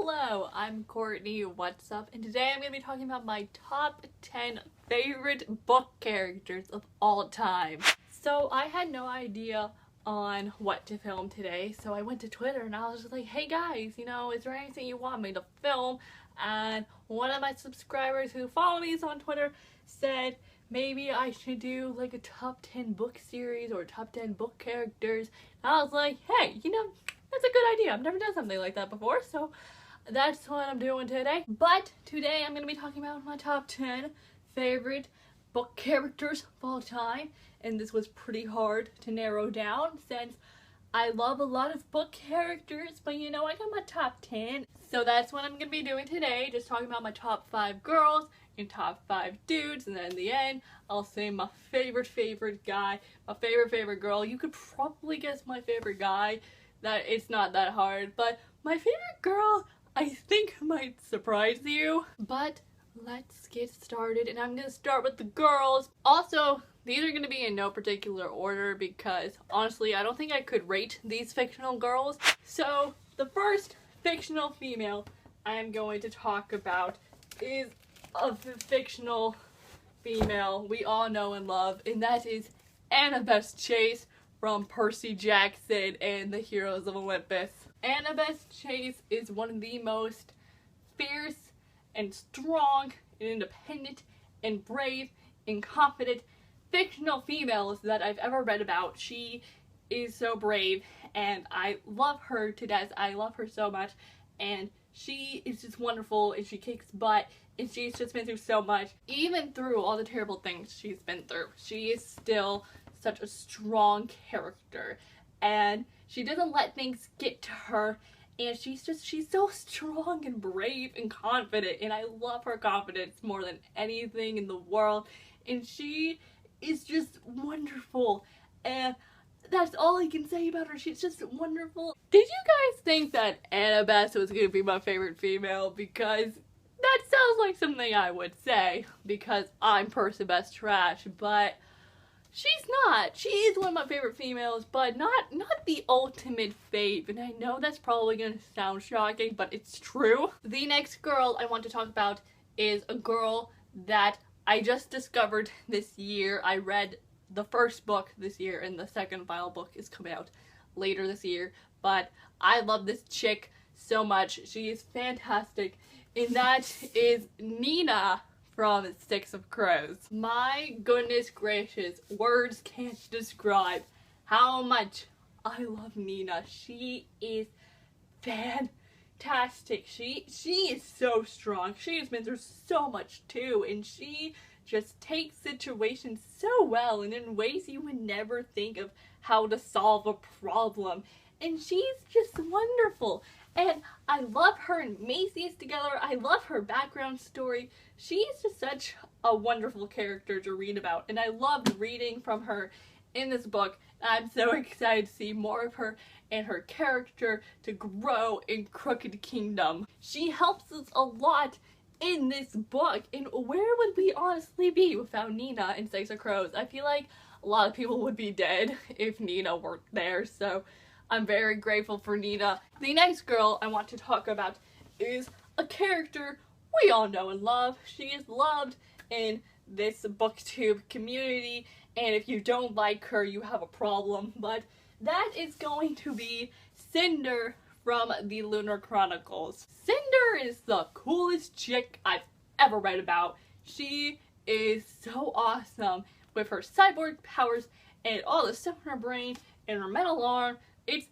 Hello, I'm Courtney, what's up? And today I'm going to be talking about my top 10 favorite book characters of all time. So I had no idea on what to film today, so I went to Twitter and I was just like, hey guys, is there anything you want me to film? And one of my subscribers who follow me on Twitter said maybe I should do like a top 10 book series or top 10 book characters. And I was like, hey, that's a good idea. I've never done something like that before, so that's what I'm doing today. But today I'm going to be talking about my top 10 favorite book characters of all time. And this was pretty hard to narrow down since I love a lot of book characters, but I got my top 10. So that's what I'm going to be doing today, just talking about my top 5 girls and top 5 dudes, and then in the end, I'll say my favorite guy, my favorite girl. You could probably guess my favorite guy. That it's not that hard, but my favorite girl I think might surprise you. But let's get started, and I'm gonna start with the girls. Also, these are gonna be in no particular order because honestly I don't think I could rate these fictional girls. So the first fictional female I am going to talk about is a fictional female we all know and love, and that is Annabeth Chase from Percy Jackson and the Heroes of Olympus. Annabeth Chase is one of the most fierce and strong and independent and brave and confident fictional females that I've ever read about. She is so brave and I love her to death. I love her so much, and she is just wonderful and she kicks butt, and she's just been through so much. Even through all the terrible things she's been through, she is still such a strong character, and she doesn't let things get to her, and she's so strong and brave and confident, and I love her confidence more than anything in the world, and she is just wonderful, and that's all I can say about her. She's just wonderful. Did you guys think that Annabeth was going to be my favorite female? Because that sounds like something I would say, because I'm Percy Best Trash, but she's not. She is one of my favorite females, but not the ultimate fave, and I know that's probably going to sound shocking, but it's true. The next girl I want to talk about is a girl that I just discovered this year. I read the first book this year, and the second final book is coming out later this year, but I love this chick so much. She is fantastic, and that is Nina from Six of Crows. My goodness gracious, words can't describe how much I love Nina. She is fantastic. She is so strong. She has been through so much too, and she just takes situations so well and in ways you would never think of how to solve a problem. And she's just wonderful. And I love her and Macy's together. I love her background story. She's just such a wonderful character to read about, and I loved reading from her in this book. I'm so excited to see more of her and her character to grow in Crooked Kingdom. She helps us a lot in this book, and where would we honestly be without Nina in Six of Crows? I feel like a lot of people would be dead if Nina weren't there, so I'm very grateful for Nina. The next girl I want to talk about is a character we all know and love. She is loved in this BookTube community, and if you don't like her, you have a problem. But that is going to be Cinder from the Lunar Chronicles. Cinder is the coolest chick I've ever read about. She is so awesome with her cyborg powers and all the stuff in her brain and her metal arm. It's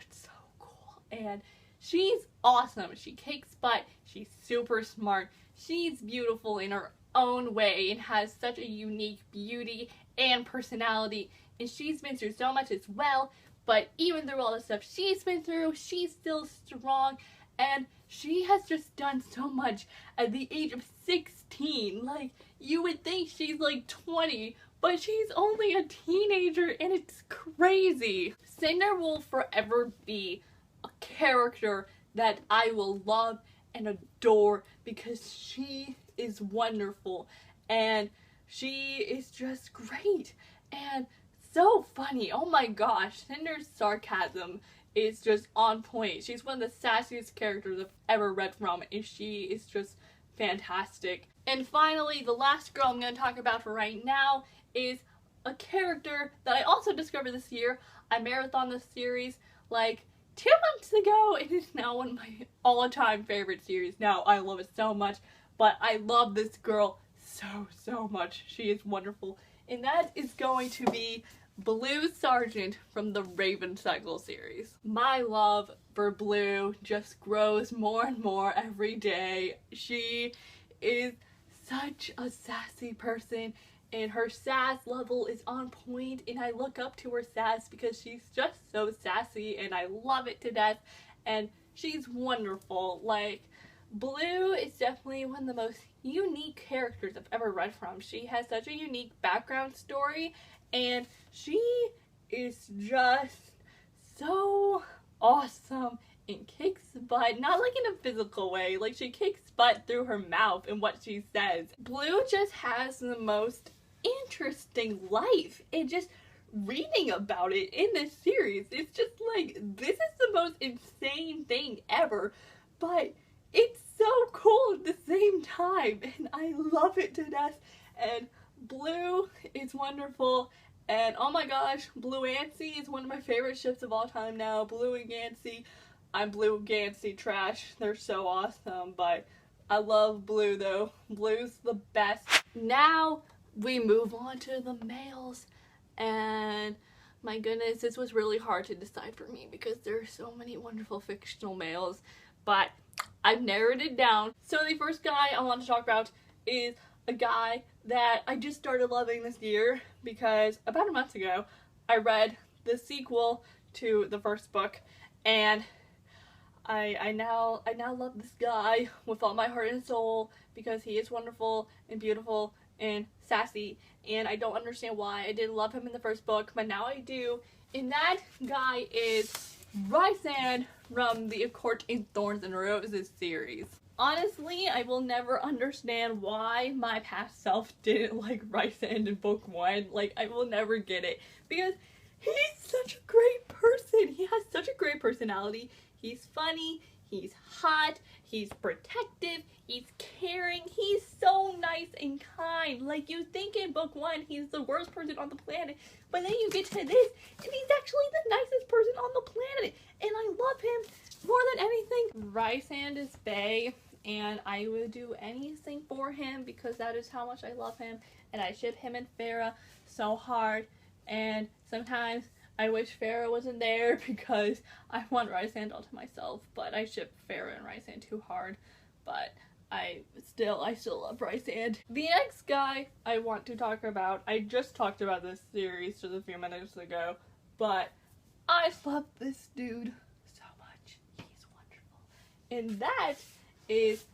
so cool, and she's awesome. She kicks butt. She's super smart. She's beautiful in her own way and has such a unique beauty and personality, and she's been through so much as well, but even through all the stuff she's been through, she's still strong, and she has just done so much at the age of 16. Like, you would think she's like 20, but she's only a teenager, and it's crazy. Cinder will forever be a character that I will love and adore because she is wonderful, and she is just great and so funny. Oh my gosh, Cinder's sarcasm is just on point. She's one of the sassiest characters I've ever read from, and she is just fantastic. And finally, the last girl I'm going to talk about for right now is a character that I also discovered this year. I marathoned this series like 2 months ago. It is now one of my all-time favorite series. Now, I love it so much, but I love this girl so much. She is wonderful. And that is going to be Blue Sergeant from the Raven Cycle series. My love for Blue just grows more and more every day. She is such a sassy person, and her sass level is on point, and I look up to her sass because she's just so sassy, and I love it to death, and she's wonderful. Like, Blue is definitely one of the most unique characters I've ever read from. She has such a unique background story, and she is just so awesome and kicks butt, not like in a physical way, like she kicks butt through her mouth and what she says. Blue just has the most interesting life, and just reading about it in this series, it's just like, this is the most insane thing ever, but it's so cool at the same time, and I love it to death. And Blue is wonderful, and oh my gosh, Blue Antsy is one of my favorite ships of all time now. Blue and Gansey, I'm Blue Gansey trash, they're so awesome, but I love Blue though. Blue's the best. Now we move on to the males, and my goodness, this was really hard to decide for me because there are so many wonderful fictional males, but I've narrowed it down. So the first guy I want to talk about is a guy that I just started loving this year because about a month ago I read the sequel to the first book, and I now love this guy with all my heart and soul because he is wonderful and beautiful and sassy, and I don't understand why I didn't love him in the first book, but now I do. And that guy is Rysand from the A Court in Thorns and Roses series. Honestly, I will never understand why my past self didn't like Rysand in book 1. Like, I will never get it because he's such a great person. He has such a great personality. He's funny, he's hot, he's protective, he's caring, he's so nice and kind. Like, you think in book 1 he's the worst person on the planet, but then you get to this and he's actually the nicest person on the planet, and I love him more than anything. Rysand is bae, and I would do anything for him because that is how much I love him, and I ship him and Farah so hard, and sometimes I wish Farah wasn't there because I want Rysand all to myself, but I ship Farah and Rysand too hard, but I still love Rysand. The next guy I want to talk about, I just talked about this series just a few minutes ago, but I love this dude so much. He's wonderful. And that is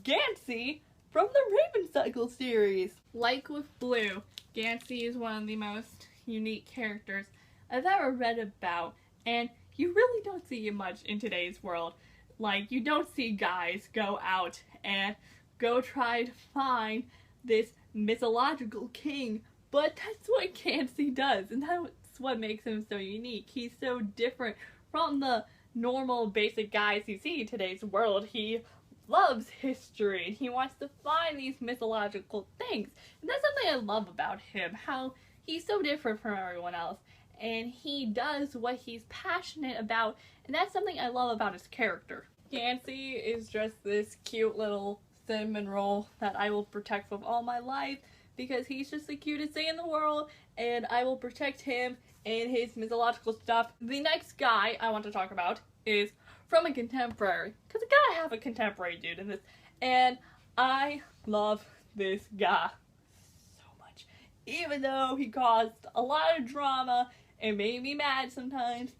Gansey from the Raven Cycle series. Like with Blue, Gansey is one of the most unique characters I've ever read about, and you really don't see it much in today's world. Like, you don't see guys go out and go try to find this mythological king, but that's what Gansey does, and that's what makes him so unique. He's so different from the normal basic guys you see in today's world. He loves history, and he wants to find these mythological things, and that's something I love about him, how he's so different from everyone else, and he does what he's passionate about, and that's something I love about his character. Gansey is just this cute little cinnamon roll that I will protect with all my life because he's just the cutest thing in the world, and I will protect him and his mythological stuff. The next guy I want to talk about is from a contemporary, because I gotta have a contemporary dude in this, and I love this guy so much. Even though he caused a lot of drama and made me mad sometimes,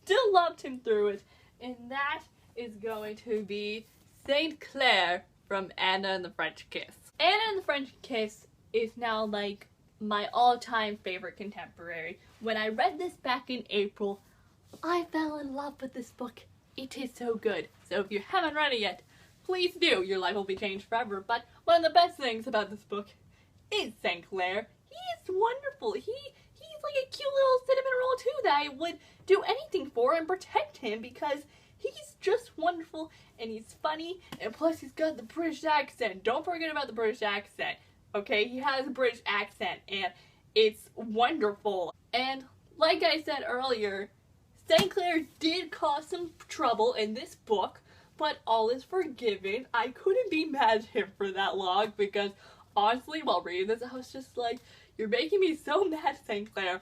still loved him through it, and that is going to be St. Clair from Anna and the French Kiss. Anna and the French Kiss is now like my all-time favorite contemporary. When I read this back in April, I fell in love with this book. It is so good. So if you haven't read it yet, please do. Your life will be changed forever. But one of the best things about this book is St. Clair. He is wonderful. He's like a cute little cinnamon roll too that I would do anything for and protect him because he's just wonderful and he's funny, and plus he's got the British accent. Don't forget about the British accent, okay? He has a British accent and it's wonderful. And like I said earlier, St. Clair did cause some trouble in this book, but all is forgiven. I couldn't be mad at him for that long because honestly, while reading this, I was just like, you're making me so mad, St. Clair,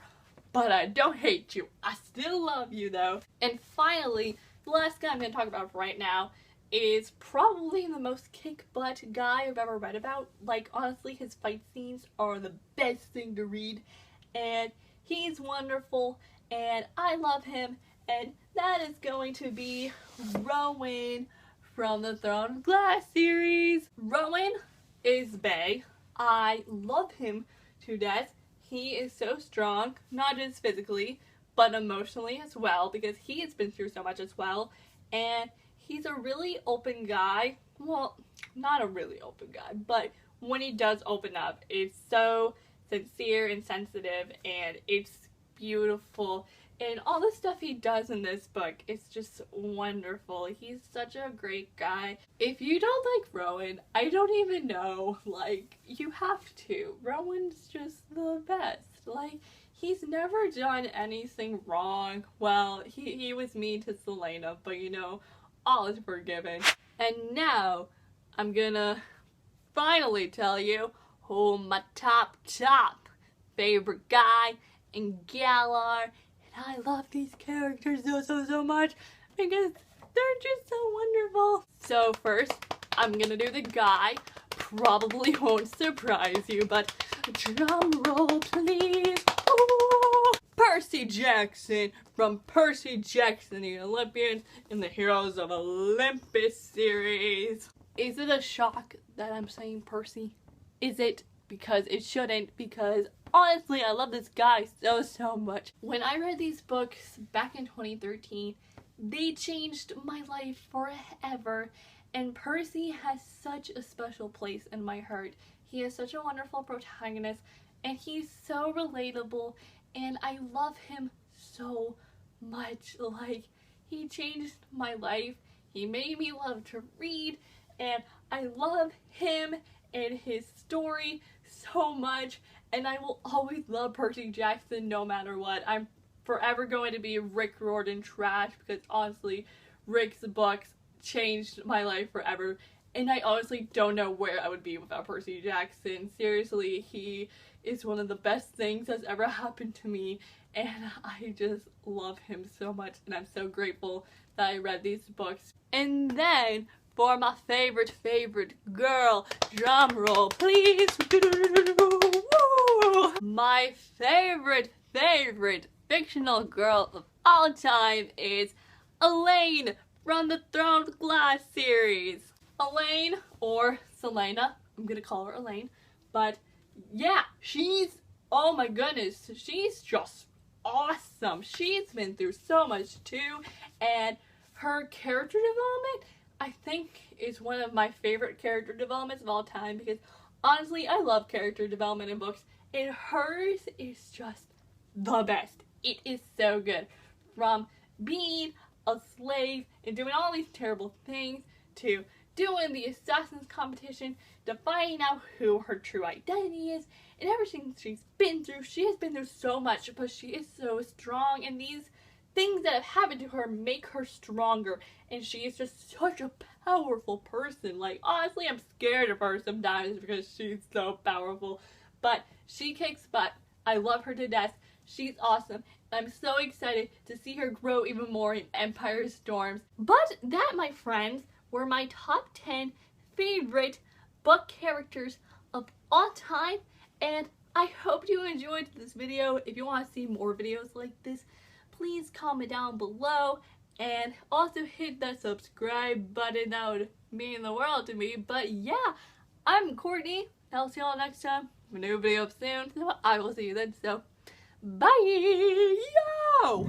but I don't hate you. I still love you though. And finally, the last guy I'm going to talk about right now is probably the most kick-butt guy I've ever read about. Like, honestly, his fight scenes are the best thing to read, and he's wonderful, and I love him, and that is going to be Rowan from the Throne of Glass series. Rowan is bae. I love him to death. He is so strong, not just physically, but emotionally as well, because he has been through so much as well, and he's a really open guy. Well, not a really open guy, but when he does open up, it's so sincere and sensitive, and it's beautiful. And all the stuff he does in this book is just wonderful. He's such a great guy. If you don't like Rowan, I don't even know. Like, you have to. Rowan's just the best. Like, he's never done anything wrong. Well, he was mean to Selena, but you know, all is forgiven. And now, I'm gonna finally tell you who my top favorite guy and gal are. I love these characters so much because they're just so wonderful. So first, I'm gonna do the guy. Probably won't surprise you, but drum roll please. Ooh. Percy Jackson from Percy Jackson, the Olympians and the Heroes of Olympus series. Is it a shock that I'm saying Percy? Is it? Because it shouldn't, because honestly, I love this guy so much. When I read these books back in 2013, they changed my life forever, and Percy has such a special place in my heart. He is such a wonderful protagonist, and he's so relatable, and I love him so much. Like, he changed my life. He made me love to read, and I love him and his story so much, and I will always love Percy Jackson no matter what. I'm forever going to be Rick Riordan trash because honestly, Rick's books changed my life forever, and I honestly don't know where I would be without Percy Jackson. Seriously, he is one of the best things that's ever happened to me, and I just love him so much, and I'm so grateful that I read these books. And then, for my favorite girl, drum roll please. My favorite fictional girl of all time is Elaine from the Throne of Glass series. Elaine, or Selena, I'm gonna call her Elaine, but yeah, oh my goodness, she's just awesome. She's been through so much too, and her character development, I think, is one of my favorite character developments of all time, because honestly, I love character development in books, and hers is just the best. It is so good. From being a slave and doing all these terrible things, to doing the assassins competition, to finding out who her true identity is, and everything she's been through. She has been through so much, but she is so strong, and these things that have happened to her make her stronger, and she is just such a powerful person. Like, honestly, I'm scared of her sometimes because she's so powerful, but she kicks butt. I love her to death. She's awesome. I'm so excited to see her grow even more in Empire Storms. But that, my friends, were my top 10 favorite book characters of all time, and I hope you enjoyed this video. If you want to see more videos like this, please comment down below, and also hit that subscribe button. That would mean the world to me. But yeah, I'm Courtney. I'll see y'all next time. A new video soon. So I will see you then. So bye. Yo!